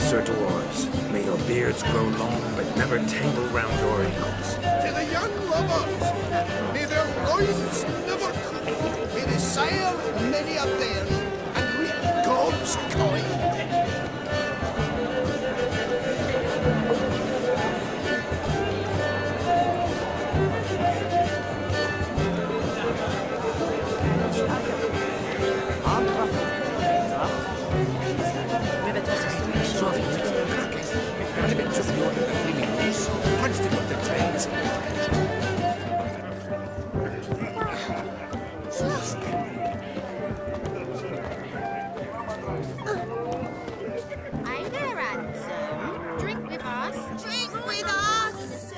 Sir Dwarves, may your beards grow long, but never tangle round your ankles. To the young lovers, may their loins never cut. May they sire many a bairn and reap God's coin.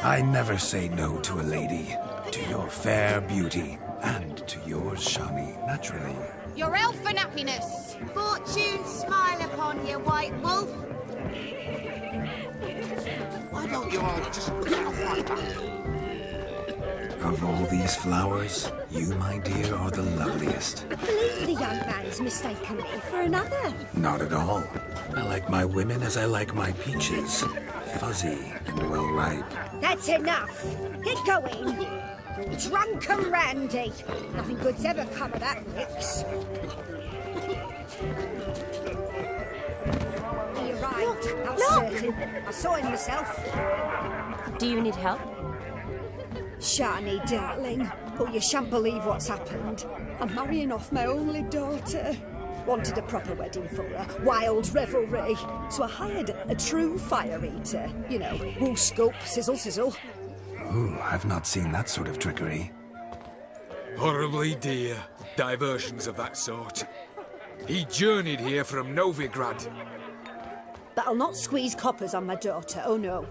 I never say no to a lady. To your fair beauty, and to yours, Shani, naturally. Your elfin happiness. Fortune smile upon you, white wolf. Why don't you all just get off like that? Of all these flowers, you, my dear, are the loveliest. I believe the young man's mistaken me for another. Not at all. I like my women as I like my peaches. Fuzzy and well ripe. That's enough. Get going. Drunk and randy. Nothing good's ever come of that mix. He arrived, that's certain. I saw him myself. Do you need help? Shani, darling. Oh, you shan't believe what's happened. I'm marrying off my only daughter. Wanted a proper wedding for her. Wild revelry. So I hired a true fire eater. You know, wool scope, sizzle, sizzle. Ooh, I've not seen that sort of trickery. Horribly dear diversions of that sort. He journeyed here from Novigrad. But I'll not squeeze coppers on my daughter, oh no.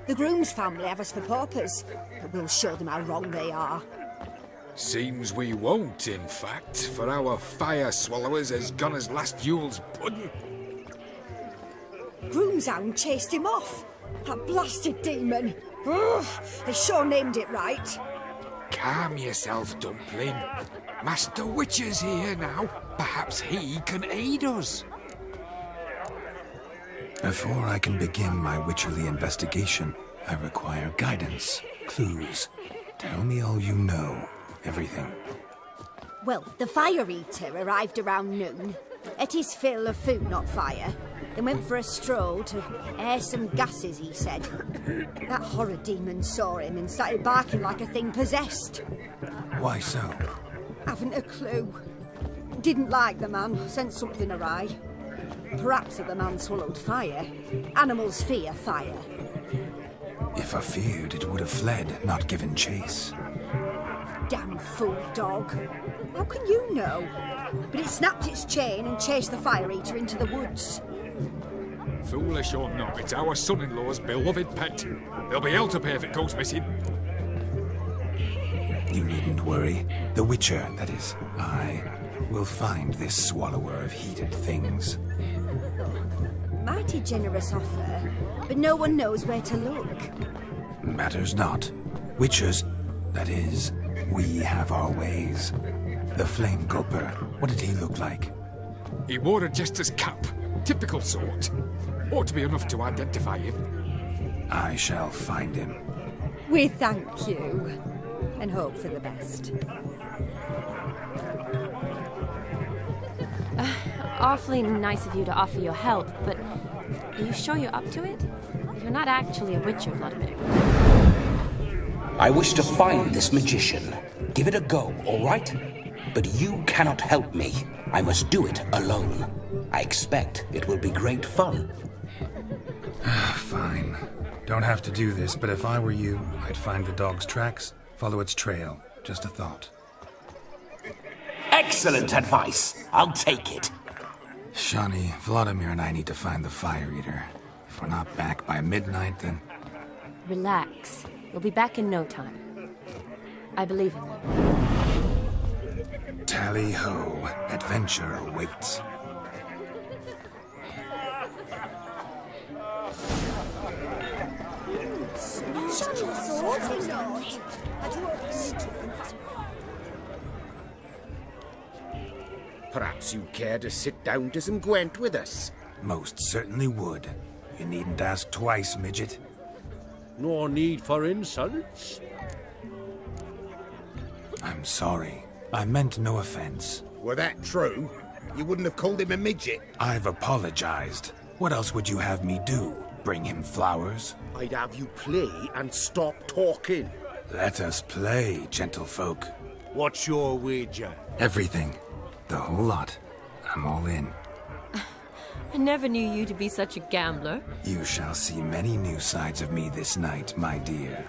The groom's family have us for paupers, but we'll show them how wrong they are. Seems we won't, in fact, for our fire swallowers has gone as last Yule's pudding. Groom's hound chased him off. That blasted demon. Ugh, they sure named it right. Calm yourself, Dumpling. Master Witcher's here now. Perhaps he can aid us. Before I can begin my witcherly investigation, I require guidance, clues. Tell me all you know. Everything. Well, the fire eater arrived around noon. Ate his fill of food, not fire. Then went for a stroll to air some gases, he said. That horror demon saw him and started barking like a thing possessed. Why so? Haven't a clue. Didn't like the man, sent something awry. Perhaps if the man swallowed fire. Animals fear fire. If I feared, it would have fled, not given chase. Damn fool dog. How can you know? But it snapped its chain and chased the fire eater into the woods. Foolish or not, it's our son-in-law's beloved pet. There'll be hell to pay if it goes missing. You needn't worry. The Witcher, that is, I, will find this swallower of heated things. Mighty generous offer, but no one knows where to look. Matters not. Witchers, that is, we have our ways. The Flame Gulper, what did he look like? He wore a jester's cap. Typical sort. Ought to be enough to identify him. I shall find him. We thank you, and hope for the best. Awfully nice of you to offer your help, but are you sure you're up to it? You're not actually a witcher, Vladimir. I wish to find this magician. Give it a go, all right? But you cannot help me. I must do it alone. I expect it will be great fun. Fine. Don't have to do this, but if I were you, I'd find the dog's tracks, follow its trail. Just a thought. Excellent advice. I'll take it. Shani, Vladimir and I need to find the fire eater. If we're not back by midnight, then... Relax. We'll be back in no time. I believe in you. Tally-ho. Adventure awaits. Perhaps you care to sit down to some Gwent with us? Most certainly would. You needn't ask twice, midget. No need for insults. I'm sorry. I meant no offense. Were that true, you wouldn't have called him a midget. I've apologized. What else would you have me do? Bring him flowers? I'd have you play and stop talking. Let us play, gentlefolk. What's your wager? Everything. The whole lot. I'm all in. I never knew you to be such a gambler. You shall see many new sides of me this night, my dear.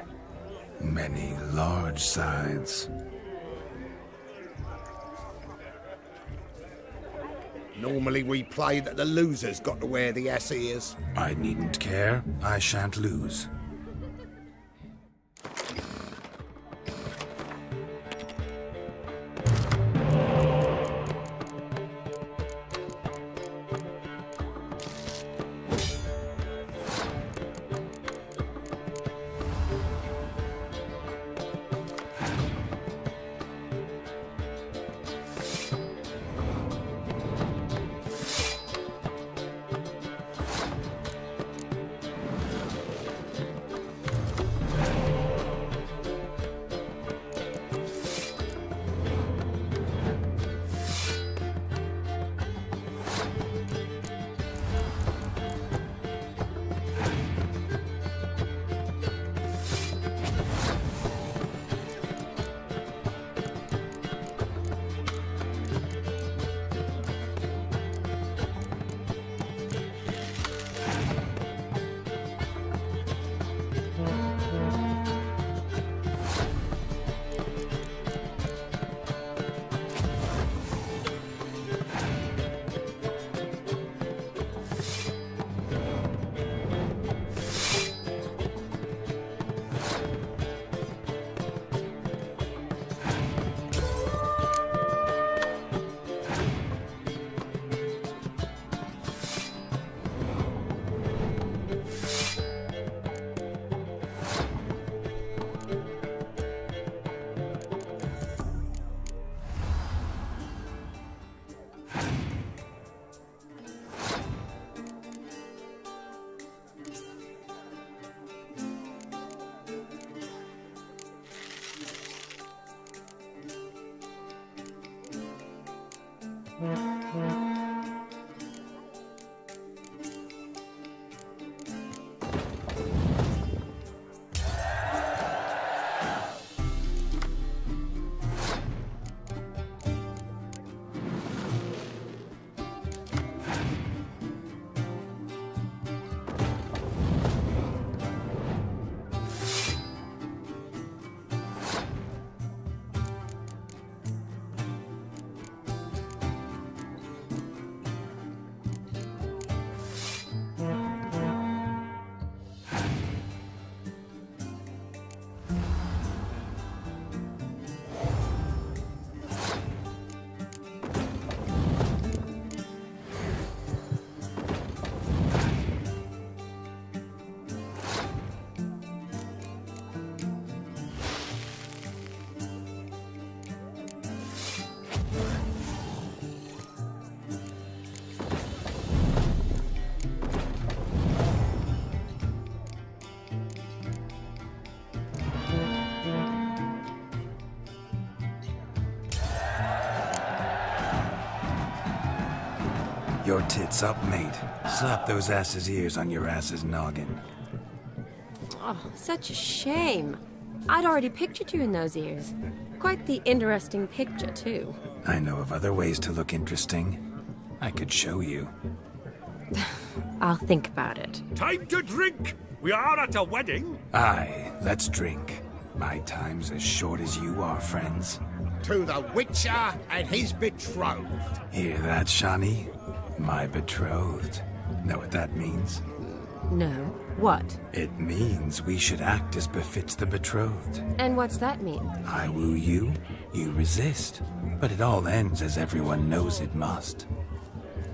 Many large sides. Normally we play that the loser's got to wear the ass ears. I needn't care. I shan't lose. Your tits up, mate. Slap those asses' ears on your ass's noggin. Oh, such a shame. I'd already pictured you in those ears. Quite the interesting picture, too. I know of other ways to look interesting. I could show you. I'll think about it. Time to drink! We are at a wedding! Aye, let's drink. My time's as short as you are, friends. To the Witcher and his betrothed. Hear that, Shani? My betrothed. Know what that means? No. What? It means we should act as befits the betrothed. And what's that mean? I woo you, you resist. But it all ends as everyone knows it must.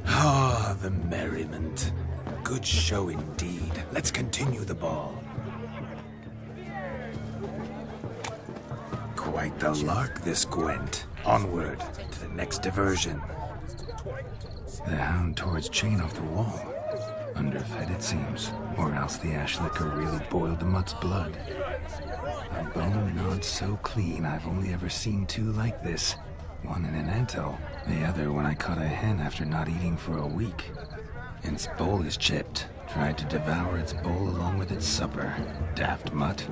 Ah, the merriment. Good show indeed. Let's continue the ball. Quite the lark, this Gwent. Onward to the next diversion. The hound tore its chain off the wall. Under fed, it seems. Or else the ash liquor really boiled the mutt's blood. A bone gnawed so clean I've only ever seen two like this. One in an atoll, the other when I caught a hen after not eating for a week. Its bowl is chipped. Tried to devour its bowl along with its supper. Daft mutt.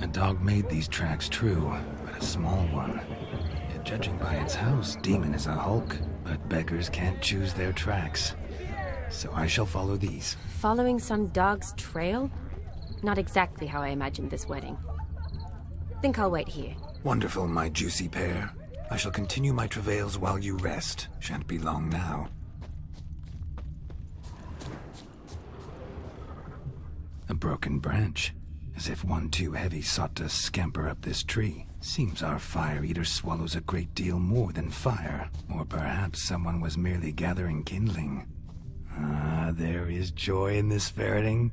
A dog made these tracks true, but a small one. Yet judging by its house, Demon is a hulk, but beggars can't choose their tracks. So I shall follow these. Following some dog's trail? Not exactly how I imagined this wedding. Think I'll wait here. Wonderful, my juicy pair. I shall continue my travails while you rest. Shan't be long now. A broken branch. As if one too heavy sought to scamper up this tree. Seems our fire eater swallows a great deal more than fire. Or perhaps someone was merely gathering kindling. Ah, there is joy in this ferreting.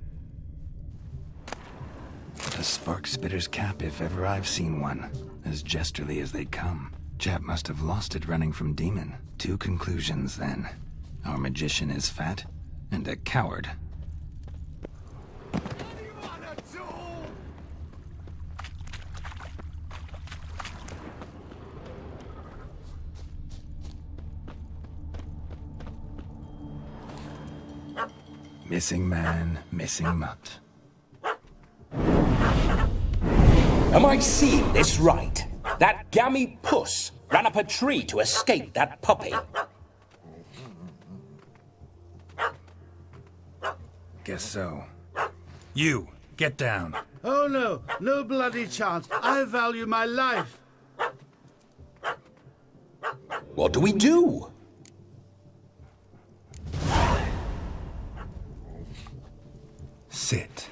A spark spitter's cap if ever I've seen one. As jesterly as they come. Chap must have lost it running from Demon. Two conclusions then. Our magician is fat, and a coward. Missing man, missing mutt. Am I seeing this right? That gammy puss ran up a tree to escape that puppy. Guess so. You, get down. Oh no, no bloody chance. I value my life. What do we do? Sit.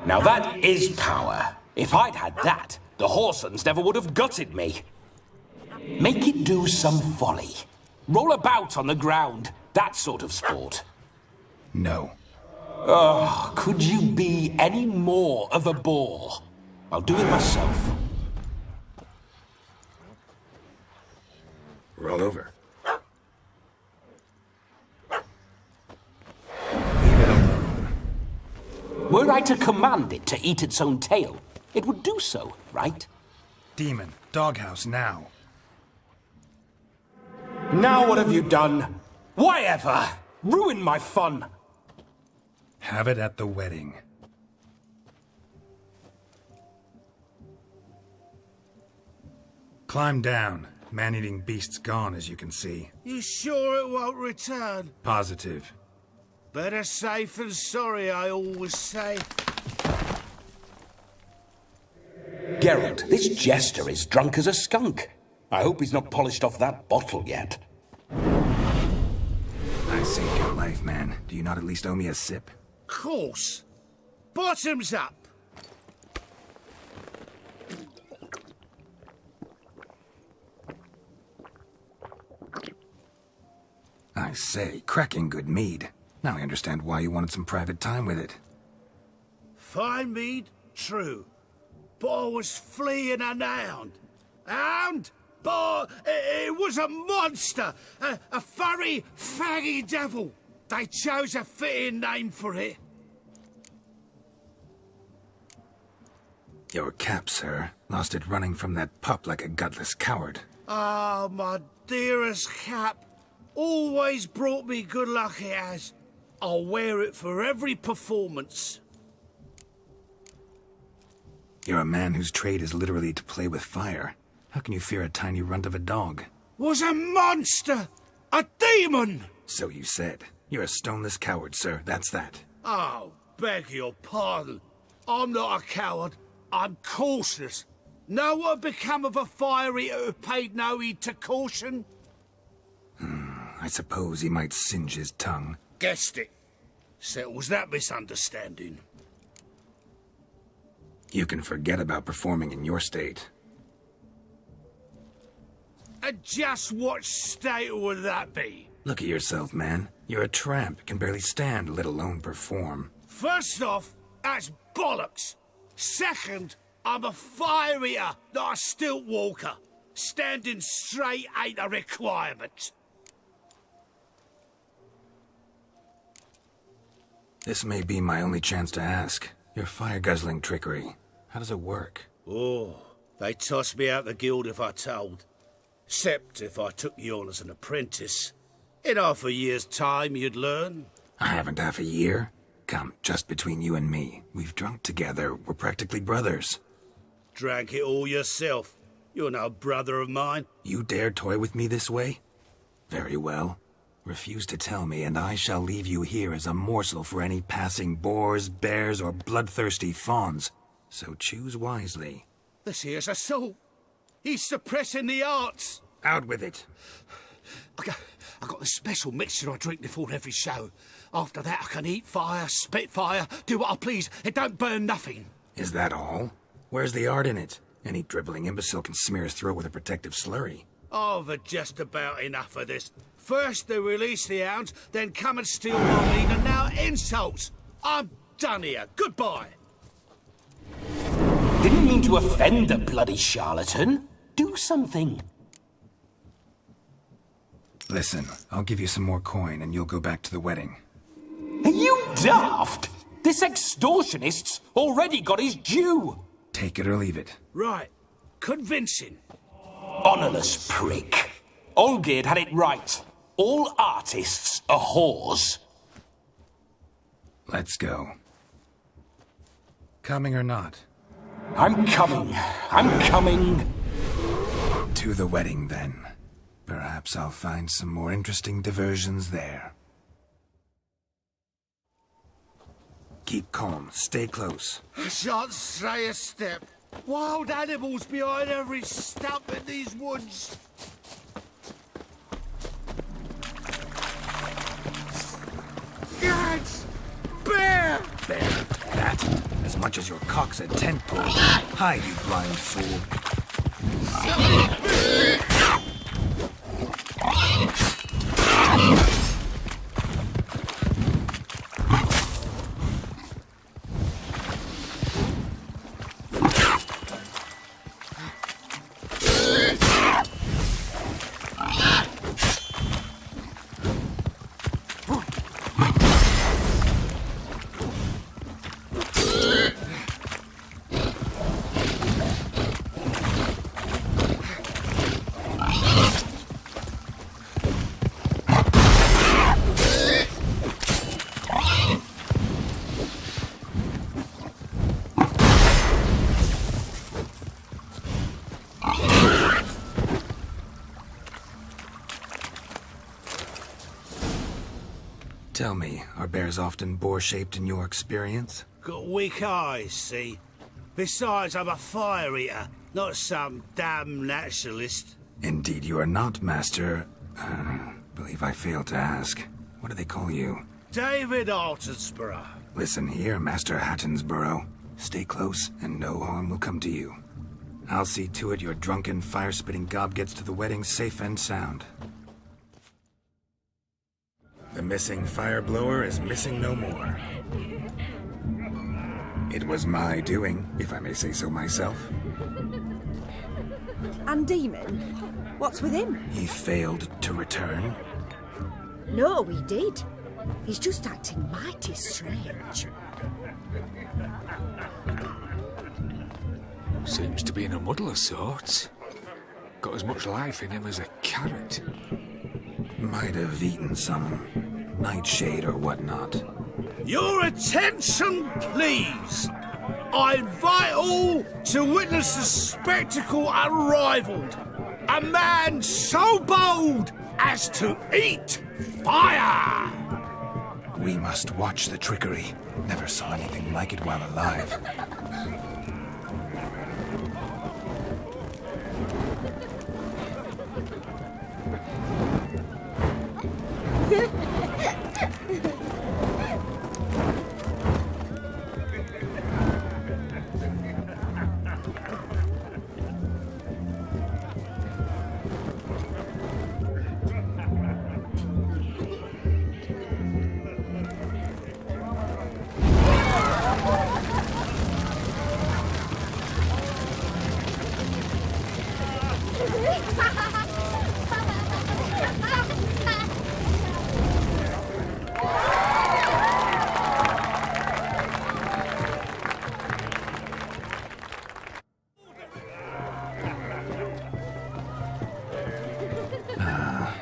Now that is power. If I'd had that, the Horsons never would have gutted me. Make it do some folly. Roll about on the ground. That sort of sport. No. Oh, could you be any more of a bore? I'll do it myself. Roll over. Were I to command it to eat its own tail, it would do so, right? Demon, doghouse now. Now what have you done? Why ever? Ruin my fun. Have it at the wedding. Climb down. Man-eating beast's gone, as you can see. You sure it won't return? Positive. Better safe than sorry, I always say. Geralt, this jester is drunk as a skunk. I hope he's not polished off that bottle yet. I saved your life, man. Do you not at least owe me a sip? Course. Bottoms up. I say, cracking good mead. Now I understand why you wanted some private time with it. Fine mead, true. But I was fleeing an hound. Hound? But it was a monster. A furry, faggy devil. They chose a fitting name for it. Your cap, sir. Lost it running from that pup like a gutless coward. Ah, my dearest cap. Always brought me good luck it has. I'll wear it for every performance. You're a man whose trade is literally to play with fire. How can you fear a tiny runt of a dog? Was a monster! A demon! So you said. You're a stoneless coward, sir. That's that. Oh, beg your pardon. I'm not a coward. I'm cautious. Know what had become of a fire eater who paid no heed to caution? I suppose he might singe his tongue. Guessed it. Settles that misunderstanding. You can forget about performing in your state. And just what state would that be? Look at yourself, man. You're a tramp, can barely stand, let alone perform. First off, that's bollocks. Second, I'm a fire eater, not a stilt walker. Standing straight ain't a requirement. This may be my only chance to ask. Your fire-guzzling trickery, how does it work? Oh, they'd toss me out the guild if I told. Except if I took you on as an apprentice. In half a year's time, you'd learn. I haven't half a year. Come, just between you and me. We've drunk together. We're practically brothers. Drank it all yourself. You're no brother of mine. You dare toy with me this way? Very well. Refuse to tell me, and I shall leave you here as a morsel for any passing boars, bears, or bloodthirsty fawns. So choose wisely. This here's assault. He's suppressing the arts. Out with it. I got a special mixture I drink before every show. After that, I can eat fire, spit fire, do what I please. It don't burn nothing. Is that all? Where's the art in it? Any dribbling imbecile can smear his throat with a protective slurry. I've had just about enough of this. First they release the hounds, then come and steal my meat, and now insults. I'm done here. Goodbye. Didn't mean to offend the bloody charlatan. Do something. Listen, I'll give you some more coin and you'll go back to the wedding. Are you daft? This extortionist's already got his due. Take it or leave it. Right. Convincing. Honourless prick. Olgerd had it right. All artists are whores. Let's go. Coming or not? I'm coming. I'm coming. To the wedding, then. Perhaps I'll find some more interesting diversions there. Keep calm. Stay close. I shan't stray a step. Wild animals behind every stump in these woods. Gads! Bear! There. That. As much as your cock's a tent pole. Hide, you blind fool. Tell me, are bears often boar-shaped in your experience? Got weak eyes, see? Besides, I'm a fire eater, not some damn naturalist. Indeed you are not, Master. Believe I failed to ask. What do they call you? David Altonsborough. Listen here, Master Hattonsborough. Stay close, and no harm will come to you. I'll see to it your drunken, fire-spitting gob gets to the wedding safe and sound. The missing fire blower is missing no more. It was my doing, if I may say so myself. And Demon? What's with him? He failed to return. No, he did. He's just acting mighty strange. Seems to be in a muddle of sorts. Got as much life in him as a carrot. Might have eaten some nightshade or whatnot. Your attention, please. I invite all to witness the spectacle unrivaled. A man so bold as to eat fire. We must watch the trickery. Never saw anything like it while alive.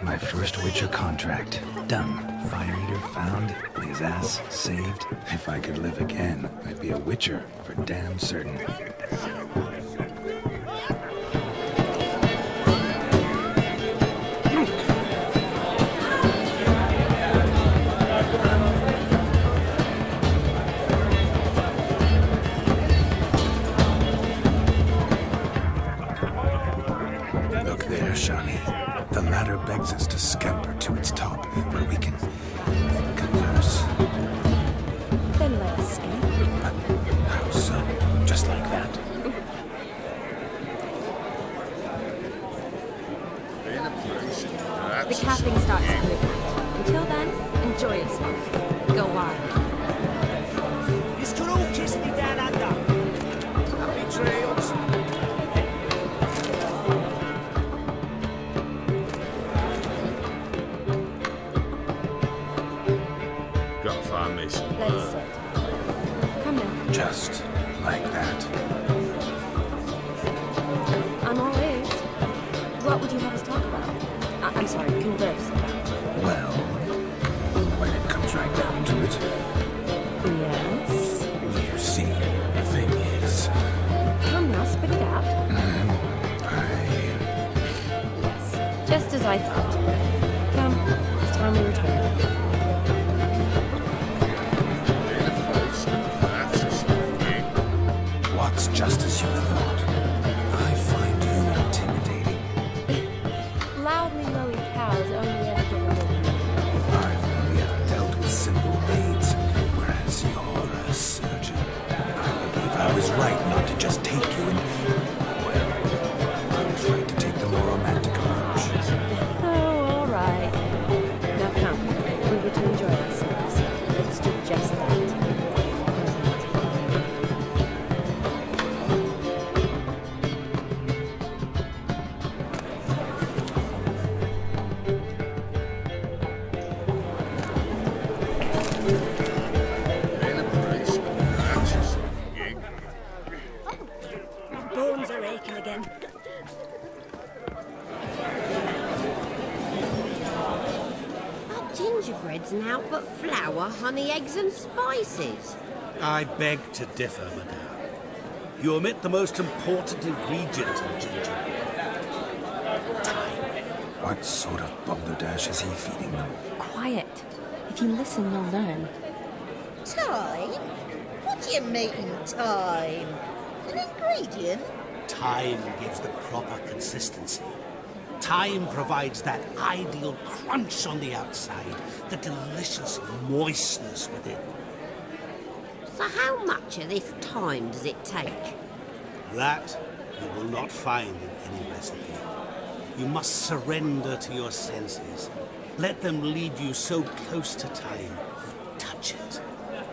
My first Witcher contract. Done. Fire eater found. His ass saved. If I could live again, I'd be a Witcher for damn certain. Look there, Shani. The ladder begs us to scamper to its top, where we can converse. Then let us escape. But how so? Just like that? The capping starts at midnight. Until then, enjoy yourself. Go wild. This could all kiss me down under. Happy trails. Gotta find me some Let's sit. Come now. Just like that. I'm all ears. What would you have us talk about? I'm sorry, converse about. Well, when it comes right down to it, Yes? you see, the thing is, Come now, spit it out. I... Just as I thought. Come, it's time we return. What's just as you thought? I find you intimidating. Loudly lowing cows only ever give a little. I've only ever dealt with simple maids, whereas you're a surgeon. I believe I was right not to just take you and... Well, I was right to take the more romantic approach. Oh, all right. Now come, we were to enjoy ourselves. Let's do just that. Bones are aching again. Gingerbread's naught but flour, honey, eggs and spices. I beg to differ, madame. You omit the most important ingredient in gingerbread. Time. What sort of balderdash is he feeding them? Quiet. If you listen, you'll learn. Time? What do you mean, time? An ingredient? Time gives the proper consistency. Time provides that ideal crunch on the outside, the delicious moistness within. So how much of this time does it take? That you will not find in any recipe. You must surrender to your senses. Let them lead you so close to time. You touch it.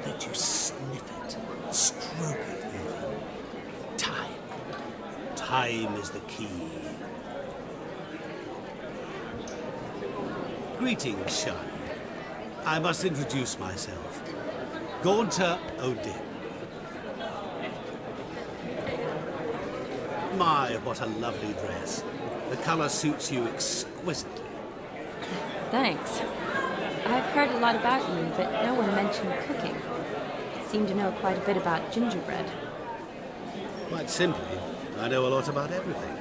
Let you sniff it. Stroke it even. Time. Time is the key. Greetings, Shani. I must introduce myself. Gaunter Odin. My, what a lovely dress. The color suits you exquisitely. Thanks. I've heard a lot about you, but no one mentioned cooking. Seem to know quite a bit about gingerbread. Quite simply, I know a lot about everything.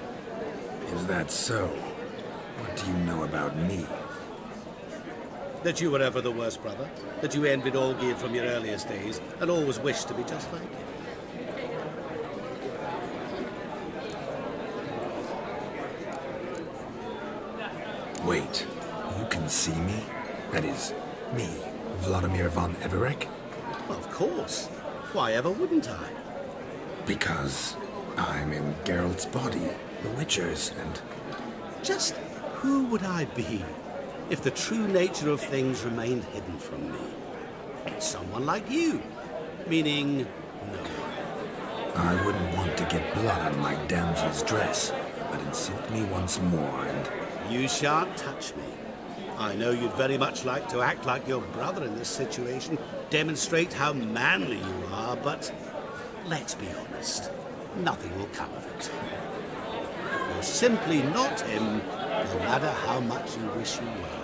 Is that so? What do you know about me? That you were ever the worst brother, that you envied Olgierd from your earliest days, and always wished to be just like him. Wait, you can see me? That is, me, Vladimir von Everek? Of course. Why ever wouldn't I? Because I'm in Geralt's body, the Witcher's, and... Just who would I be if the true nature of things remained hidden from me? Someone like you. Meaning, no one. I wouldn't want to get blood on my damsel's dress, but insult me once more and... You shan't touch me. I know you'd very much like to act like your brother in this situation, demonstrate how manly you are, but let's be honest, nothing will come of it. You're simply not him, no matter how much you wish you were.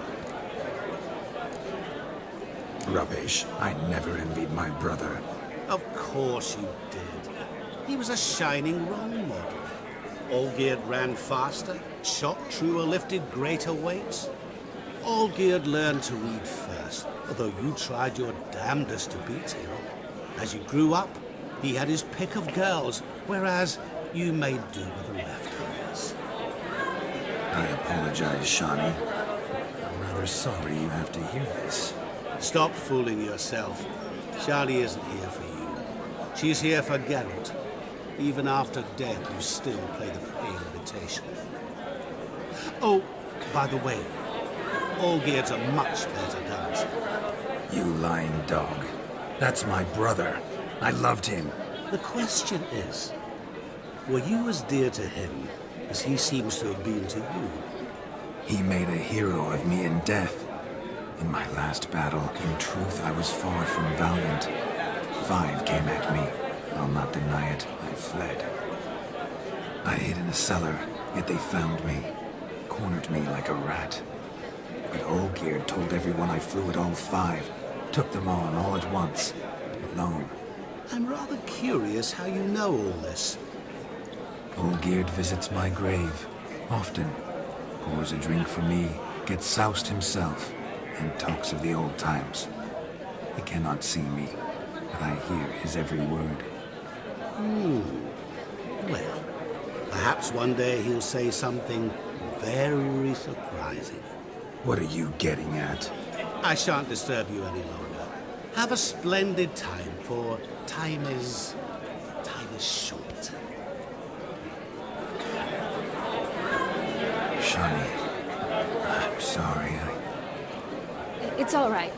Rubbish. I never envied my brother. Of course you did. He was a shining role model. Olgierd ran faster, shot truer, lifted greater weights. Olgierd learned to read first, although you tried your damnedest to beat him. As you grew up, he had his pick of girls, whereas you made do with the leftovers. I apologize, Shawnee. I'm rather sorry you have to hear this. Stop fooling yourself. Shani isn't here for you. She's here for Geralt. Even after death, you still play the pale imitation. Oh, by the way, Olgierd's a much better dancer. You lying dog. That's my brother. I loved him. The question is, were you as dear to him as he seems to have been to you? He made a hero of me in death. In my last battle, in truth, I was far from valiant. 5 came at me. I'll not deny it. I fled. I hid in a cellar, yet they found me. Cornered me like a rat. But Olgierd told everyone I flew at all 5. Took them on all at once. Alone. I'm rather curious how you know all this. Olgierd visits my grave. Often. Pours a drink for me. Gets soused himself. And talks of the old times. He cannot see me, but I hear his every word. Well, perhaps one day he'll say something very surprising. What are you getting at? I shan't disturb you any longer. Have a splendid time, for time is short. Shawnee, I'm sorry. It's all right.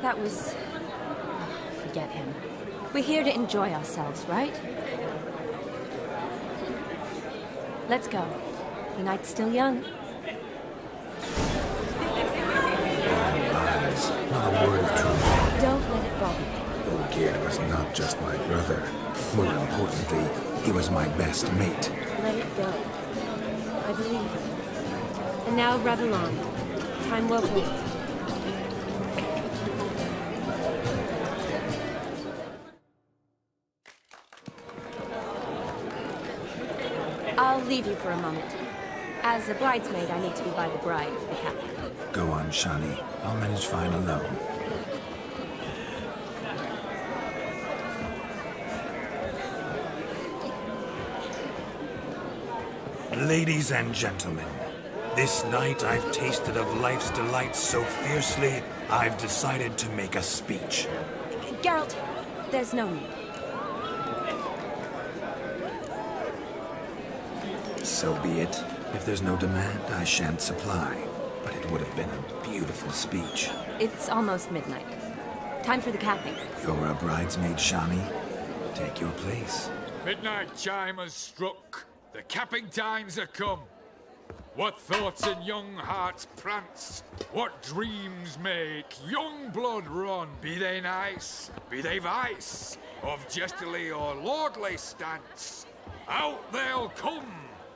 That was... oh, forget him. We're here to enjoy ourselves, right? Let's go. The night's still young. All lies, not a word of truth. Don't let it bother you. Olgierd was not just my brother. More importantly, he was my best mate. Let it go. I believe you. And now, Revelon. Time well played. I'll leave you for a moment. As a bridesmaid, I need to be by the bride for the captain. Go on, Shawnee. I'll manage fine alone. Ladies and gentlemen, this night I've tasted of life's delights so fiercely, I've decided to make a speech. Geralt, there's no need. So be it. If there's no demand, I shan't supply. But it would have been a beautiful speech. It's almost midnight. Time for the capping. You're a bridesmaid, Shawnee. Take your place. Midnight chime has struck. The capping times are come. What thoughts in young hearts prance? What dreams make young blood run? Be they nice, be they vice, of jestily or lordly stance, out they'll come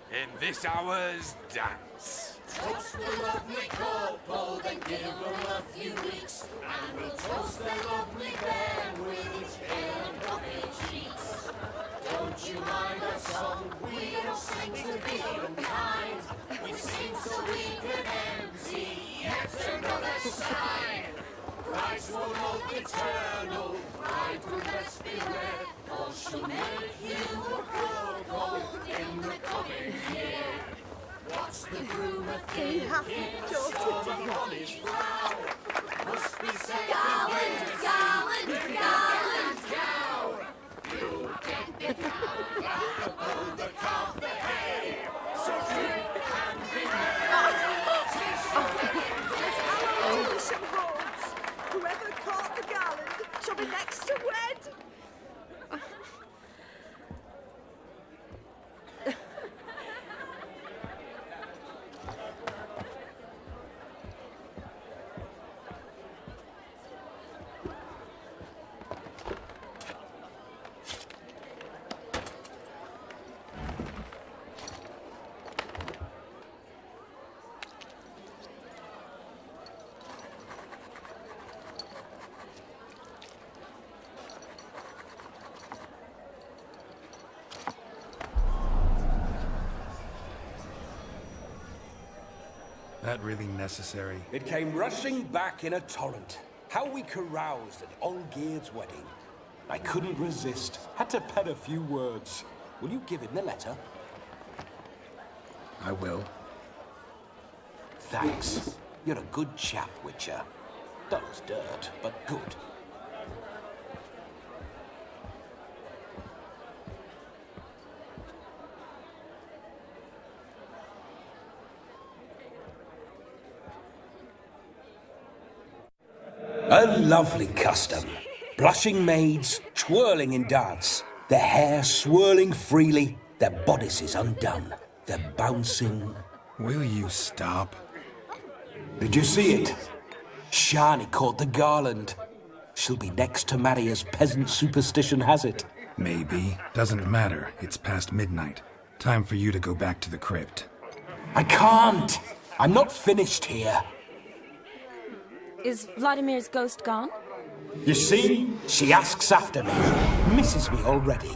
in this hour's dance. Toast the lovely couple, then give them a few weeks, and we'll toast the lovely band with its pale and puffy cheeks. Don't you mind our song? We don't sing to be unkind. We sing so we can empty yet another shrine. Christ will love eternal, bridegroom best beware, or she'll make you a poor gold in the coming year. What's the groom a thinking? On his brow must be said. Garland, garland, garland, cow. You get the cow, the calf, the hay. So drink and be merry. Bishop holds. Whoever caught the garland shall be next to wed. that really necessary? It came rushing back in a torrent. How we caroused at Olgierd's wedding. I couldn't resist. Had to pen a few words. Will you give him the letter? I will. Thanks. You're a good chap, Witcher. Dull as dirt, but good. A lovely custom. Blushing maids, twirling in dance. Their hair swirling freely, their bodices undone. They're bouncing. Will you stop? Did you see it? Shani caught the garland. She'll be next to marry as peasant superstition has it. Maybe. Doesn't matter. It's past midnight. Time for you to go back to the crypt. I can't. I'm not finished here. Is Vladimir's ghost gone? You see? She asks after me. Misses me already.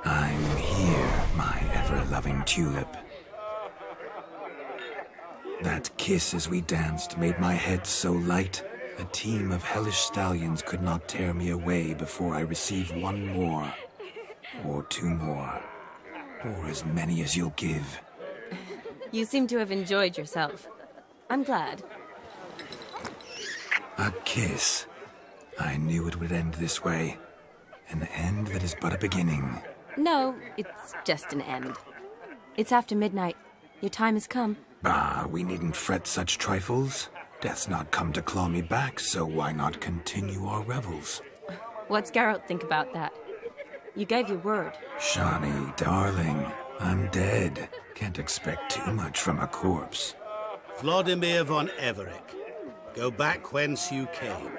I'm here, my ever-loving tulip. That kiss as we danced made my head so light. A team of hellish stallions could not tear me away before I receive one more. Or two more. Or as many as you'll give. You seem to have enjoyed yourself. I'm glad. A kiss. I knew it would end this way. An end that is but a beginning. No, it's just an end. It's after midnight. Your time has come. Bah, we needn't fret such trifles. Death's not come to claw me back, so why not continue our revels? What's Geralt think about that? You gave your word. Shani, darling, I'm dead. Can't expect too much from a corpse. Vladimir von Everec, go back whence you came.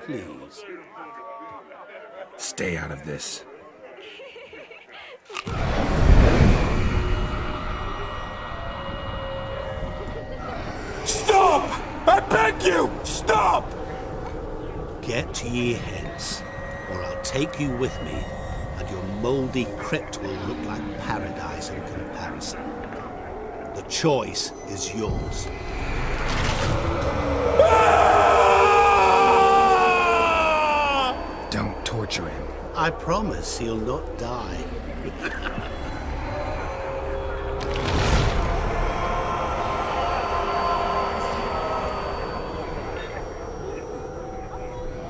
Please. Stay out of this. Stop! I beg you! Stop! Get ye hence, or I'll take you with me, and your mouldy crypt will look like paradise in comparison. The choice is yours. Don't torture him. I promise he'll not die.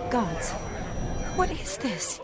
Gods, what is this?